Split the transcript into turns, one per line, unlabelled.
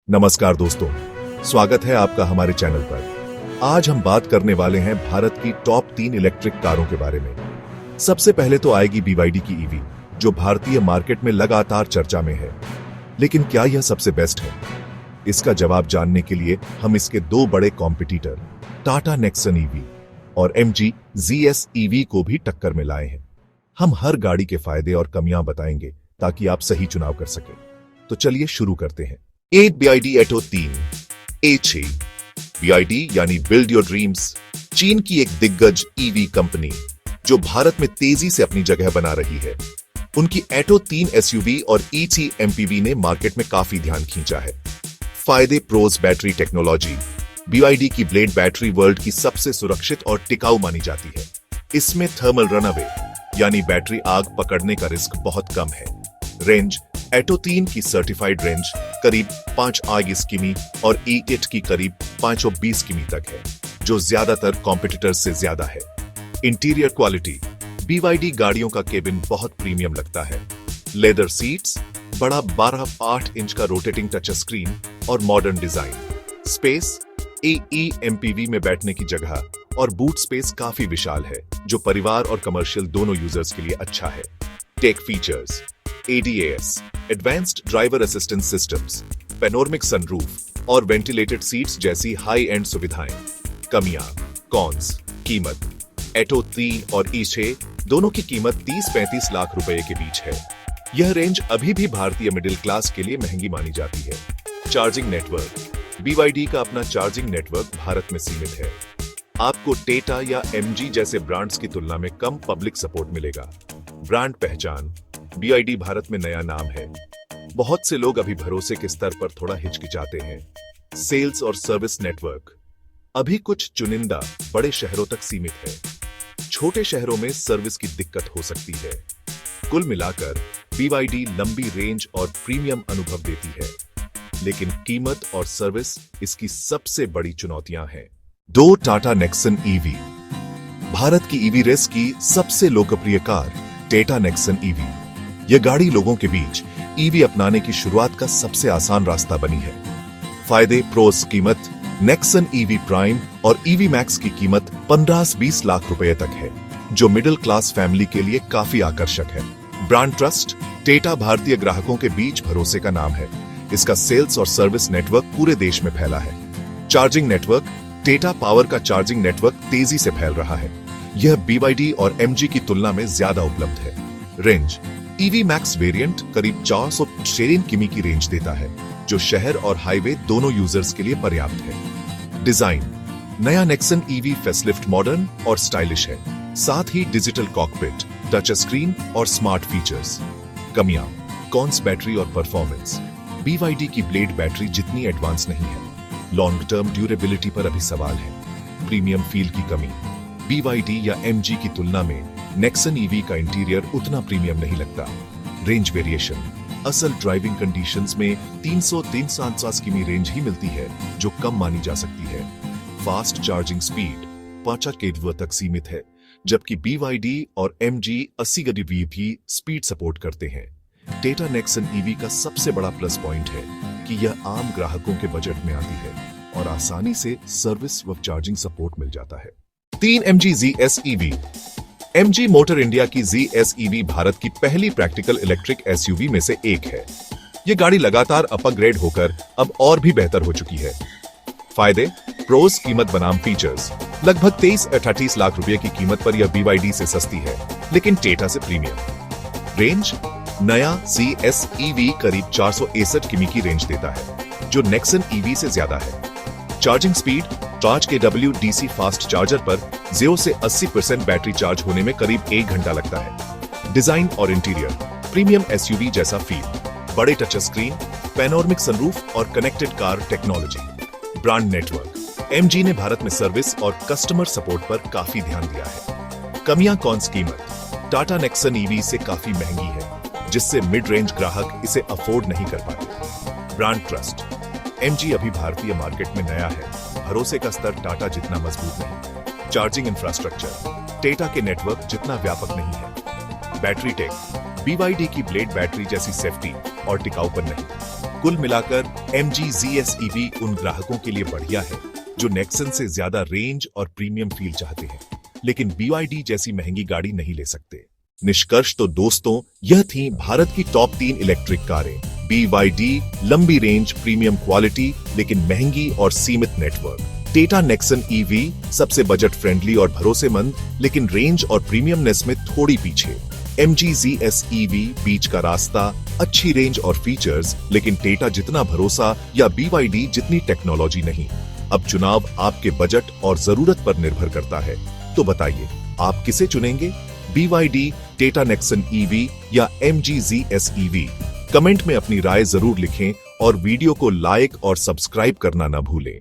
नमस्कार दोस्तों, स्वागत है आपका हमारे चैनल पर। आज हम बात करने वाले हैं भारत की टॉप 3 इलेक्ट्रिक कारों के बारे में। सबसे पहले तो आएगी BYD की ईवी, जो भारतीय मार्केट में लगातार चर्चा में है। लेकिन क्या यह सबसे बेस्ट है? इसका जवाब जानने के लिए हम इसके दो बड़े कॉम्पिटिटर टाटा नेक्सन ईवी और MG ZS EV को भी टक्कर में लाए हैं। हम हर गाड़ी के फायदे और कमियां बताएंगे ताकि आप सही चुनाव कर सकें। तो चलिए शुरू करते हैं। BYD एटो 3 A6। BYD यानी बिल्ड योर ड्रीम्स, चीन की एक दिग्गज ईवी कंपनी जो भारत में तेजी से अपनी जगह बना रही है। उनकी एटो 3 SUV और E3 MPV ने मार्केट में काफी ध्यान खींचा है। फायदे प्रोज बैटरी टेक्नोलॉजी। BYD की ब्लेड बैटरी वर्ल्ड की सबसे सुरक्षित और टिकाऊ मानी जाती है। इसमें थर्मल रनअवे यानी बैटरी आग पकड़ने का रिस्क बहुत कम है। रेंज, एटो 3 की सर्टिफाइड रेंज करीब 5 किमी और E8 की करीब 520 किमी तक है, जो ज्यादातर कॉम्पिटिटर्स से ज्यादा है। इंटीरियर क्वालिटी, BYD गाड़ियों का केबिन बहुत प्रीमियम लगता है। लेदर सीट्स, बड़ा 12.8 इंच का रोटेटिंग टच स्क्रीन और modern design. Space, AE MPV में बैठने की जगह और बूट स्पेस काफी विशाल है, जो परिवार और कमर्शियल दोनों यूजर्स के लिए अच्छा है। Tech features, ADAS, advanced driver assistance systems, panoramic sunroof और वेंटिलेटेड सीट्स जैसी हाई एंड सुविधाएं। कमियां, कॉन्स, कीमत। एटो 3 और E6 दोनों की कीमत 30-35 लाख रुपए के बीच है। यह रेंज अभी भी भारतीय मिडिल क्लास के लिए महंगी मानी जाती है। चार्जिंग नेटवर्क, BYD का अपना चार्जिंग नेटवर्क भारत में सीमित है। आपको टाटा या MG जैसे ब्रांड्स की तुलना में कम पब्लिक सपोर्ट मिलेगा। ब्रांड पहचान, BYD भारत में नया नाम है। बहुत से लोग अभी भरोसे के स्तर पर थोड़ा हिचकिचाते हैं। सेल्स और सर्विस नेटवर्क अभी कुछ चुनिंदा बड़े शहरों तक सीमित है। छोटे शहरों में सर्विस की दिक्कत हो सकती है। कुल मिलाकर BYD लंबी रेंज और प्रीमियम अनुभव देती है, लेकिन कीमत और सर्विस इसकी सबसे बड़ी चुनौतियां हैं। 2 टाटा नेक्सन EV। भारत की ईवी रेस की सबसे लोकप्रिय कार टाटा नेक्सन EV। यह गाड़ी लोगों के बीच ईवी अपनाने की शुरुआत का सबसे आसान रास्ता बनी है। फायदे प्रोस कीमत, नेक्सन EV प्राइम और EV मैक्स की कीमत 15-20 लाख रुपए तक है, जो मिडिल क्लास फैमिली के लिए काफी आकर्षक है। ब्रांड ट्रस्ट, टाटा भारतीय ग्राहकों के बीच भरोसे का नाम है। इसका सेल्स और सर्विस नेटवर्क पूरे देश में फैला है। चार्जिंग नेटवर्क, टाटा पावर का चार्जिंग नेटवर्क तेजी से फैल रहा है। यह BYD और MG की तुलना में ज्यादा उपलब्ध है। रेंज, EV मैक्स वेरिएंट करीब 406 किमी की रेंज देता है, जो शहर और हाईवे दोनों यूजर्स के लिए पर्याप्त है। डिजाइन, नया नेक्सन EV फेसलिफ्ट मॉडर्न और स्टाइलिश है, साथ ही डिजिटल कॉकपिट, टच स्क्रीन और स्मार्ट फीचर्स। कमियां, कॉन्स बैटरी और परफॉर्मेंस। BYD की ब्लेड बैटरी जितनी एडवांस नहीं है। लॉन्ग टर्म ड्यूरेबिलिटी पर अभी सवाल है। प्रीमियम फील की कमी, BYD या MG की तुलना में नेक्सन EV का इंटीरियर उतना प्रीमियम नहीं लगता। रेंज वेरिएशन, असल ड्राइविंग कंडीशंस में 300-350 किमी रेंज ही मिलती है, जो कम मानी जा सकती है। फास्ट चार्जिंग स्पीड 5 kW तक सीमित है, जबकि BYD और MG 80 kW भी स्पीड सपोर्ट करते हैं। टाटा नेक्सन EV का सबसे बड़ा प्लस पॉइंट है कि यह आम ग्राहकों के बजट में आती है और आसानी से सर्विस व चार्जिंग सपोर्ट मिल जाता है। 3 MG ZS EV। MG motor India की ZS EV भारत की पहली प्रैक्टिकल इलेक्ट्रिक SUV में से एक है। यह गाड़ी लगातार अपग्रेड होकर अब और भी बेहतर हो चुकी है। फायदे, प्रोस कीमत बनाम फीचर्स। लगभग 23-38 लाख रुपए की कीमत पर यह BYD से सस्ती है, लेकिन टाटा से प्रीमियम। रेंज, नया ZS EV करीब 461 किमी की रेंज देता है, जो नेक्सन EV से ज्यादा है। Charging speed, 5 kW DC fast charger पर 0 से 80% बैटरी चार्ज होने में करीब 1 घंटा लगता है। डिजाइन और इंटीरियर, प्रीमियम SUV जैसा फील, बड़े टच स्क्रीन, पैनोरमिक सनरूफ और connected car technology. Brand network, MG ने भारत में सर्विस और कस्टमर सपोर्ट पर काफी ध्यान दिया है। कमियां, कॉन्स, कीमत, टाटा नेक्सन EV से काफी महंगी है, जिससे मिड रेंज ग्राहक इसे अफोर्ड नहीं कर पाते। ब्रांड ट्रस्ट, MG अभी भारतीय मार्केट में नया है, भरोसे का स्तर टाटा जितना मजबूत नहीं। चार्जिंग इंफ्रास्ट्रक्चर, टाटा के नेटवर्क जितना व्यापक नहीं है। बैटरी टेक, BYD की ब्लेड बैटरी जैसी सेफ्टी और टिकाऊपन नहीं। कुल मिलाकर MG ZS EV उन ग्राहकों के लिए बढ़िया है जो नेक्सन से ज्यादा रेंज और प्रीमियम फील चाहते हैं, लेकिन BYD जैसी महंगी गाड़ी नहीं ले सकते। निष्कर्ष तो दोस्तों, यह थी भारत की टॉप 3 इलेक्ट्रिक कारें। BYD लंबी रेंज, प्रीमियम क्वालिटी, लेकिन महंगी और सीमित नेटवर्क। टाटा नेक्सन EV सबसे बजट फ्रेंडली और भरोसेमंद, लेकिन रेंज और प्रीमियमनेस में थोड़ी पीछे। MG ZS EV बीच का रास्ता, अच्छी रेंज और फीचर्स, लेकिन टाटा जितना भरोसा या BYD जितनी टेक्नोलॉजी नहीं। अब चुनाव आपके बजट और जरूरत पर निर्भर करता है, तो बताइए आप किसे चुनेंगे, BYD, टाटा नेक्सन EV या MG ZS EV? कमेंट में अपनी राय जरूर लिखें और वीडियो को लाइक और सब्सक्राइब करना न भूलें।